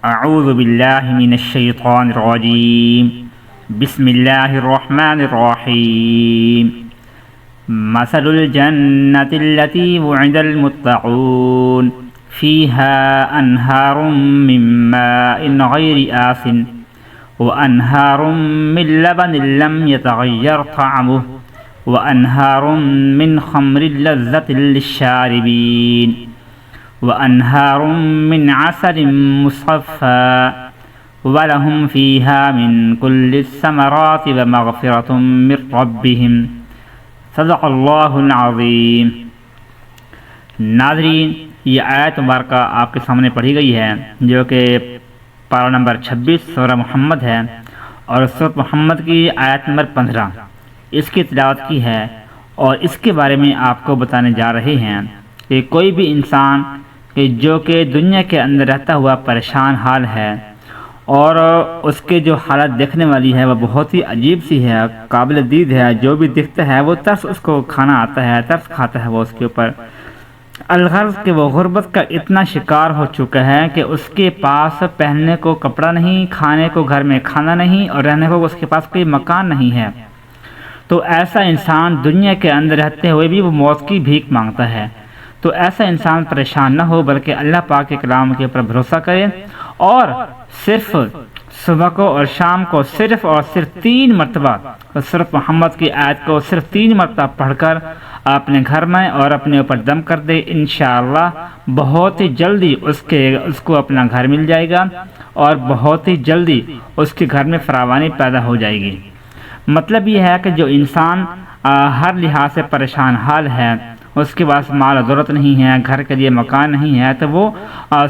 اعوذ باللہ من الشیطان الرجیم بسم اللہ الرحمن الرحیم مثل الجنة التي وعد المتقون فيها أنهار من ماء غير آسن وأنهار من لبن لم يتغير طعمه وأنهار من خمر لذة للشاربين وأنهار من عسل مصفى ولهم فيها من كل الثمرات ومغفرة من ربهم صدق اللہ العظیم۔ ناظرین، یہ آیت مبارکہ آپ کے سامنے پڑھی گئی ہے جو کہ پارہ نمبر 26 سورہ محمد ہے، اور سورہ محمد کی آیت نمبر 15 اس کی تلاوت کی ہے، اور اس کے بارے میں آپ کو بتانے جا رہے ہیں کہ کوئی بھی انسان جو کہ دنیا کے اندر رہتا ہوا پریشان حال ہے، اور اس کے جو حالت دیکھنے والی ہے وہ بہت ہی عجیب سی ہے، قابل دید ہے، جو بھی دکھتا ہے وہ ترس اس کو کھانا آتا ہے، ترس کھاتا ہے وہ اس کے اوپر۔ الغرض کہ وہ غربت کا اتنا شکار ہو چکا ہے کہ اس کے پاس پہننے کو کپڑا نہیں، کھانے کو گھر میں کھانا نہیں، اور رہنے کو اس کے پاس کوئی مکان نہیں ہے۔ تو ایسا انسان دنیا کے اندر رہتے ہوئے بھی وہ موت کی بھیک مانگتا ہے۔ تو ایسا انسان پریشان نہ ہو، بلکہ اللہ پاک کے کلام کے اوپر بھروسہ کرے، اور صرف صبح کو اور شام کو صرف اور صرف 3 مرتبہ سورۃ محمد کی آیت کو صرف 3 مرتبہ پڑھ کر اپنے گھر میں اور اپنے اوپر دم کر دے، انشاءاللہ بہت ہی جلدی اس کو اپنا گھر مل جائے گا، اور بہت ہی جلدی اس کے گھر میں فراوانی پیدا ہو جائے گی۔ مطلب یہ ہے کہ جو انسان ہر لحاظ سے پریشان حال ہے، اس کے پاس مال و دولت نہیں ہے، گھر کے لیے مکان نہیں ہے، تو وہ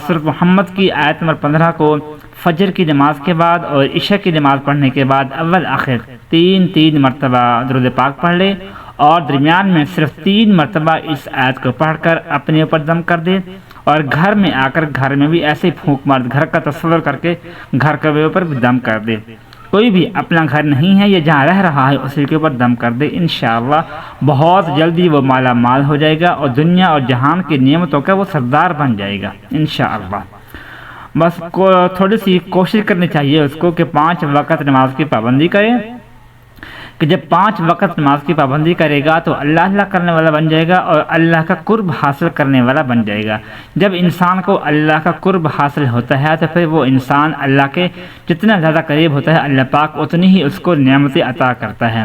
سورۃ محمد کی آیت نمبر 15 کو فجر کی نماز کے بعد اور عشاء کی نماز پڑھنے کے بعد اول آخر 3 مرتبہ درود پاک پڑھ لے، اور درمیان میں صرف 3 مرتبہ اس آیت کو پڑھ کر اپنے اوپر دم کر دے، اور گھر میں آ کر گھر میں بھی ایسے پھونک مار، گھر کا تصور کر کے گھر کے اوپر بھی دم کر دے۔ کوئی بھی اپنا گھر نہیں ہے یا جہاں رہ رہا ہے اسی کے اوپر دم کر دے، انشاءاللہ بہت جلدی وہ مالا مال ہو جائے گا، اور دنیا اور جہان کی نعمتوں کا وہ سردار بن جائے گا انشاءاللہ۔ بس تھوڑی سی کوشش کرنی چاہیے اس کو کہ 5 وقت نماز کی پابندی کرے، کہ جب 5 وقت نماز کی پابندی کرے گا تو اللہ کرنے والا بن جائے گا، اور اللہ کا قرب حاصل کرنے والا بن جائے گا۔ جب انسان کو اللہ کا قرب حاصل ہوتا ہے تو پھر وہ انسان اللہ کے جتنا زیادہ قریب ہوتا ہے، اللہ پاک اتنی ہی اس کو نعمتیں عطا کرتا ہے،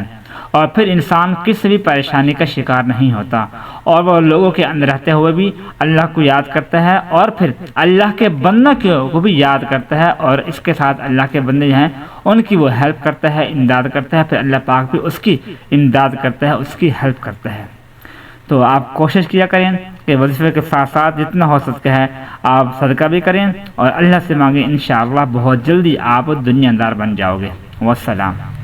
اور پھر انسان کسی بھی پریشانی کا شکار نہیں ہوتا، اور وہ لوگوں کے اندر رہتے ہوئے بھی اللہ کو یاد کرتا ہے، اور پھر اللہ کے بندوں کو بھی یاد کرتا ہے، اور اس کے ساتھ اللہ کے بندے جو ہیں ان کی وہ ہیلپ کرتا ہے، امداد کرتا ہے، پھر اللہ پاک بھی اس کی امداد کرتا ہے، اس کی ہیلپ کرتا ہے۔ تو آپ کوشش کیا کریں کہ وظیفے کے ساتھ ساتھ جتنا ہو سکتا ہے آپ صدقہ بھی کریں، اور اللہ سے مانگیں، انشاءاللہ بہت جلدی آپ دنیا دار بن جاؤ گے۔ والسلام۔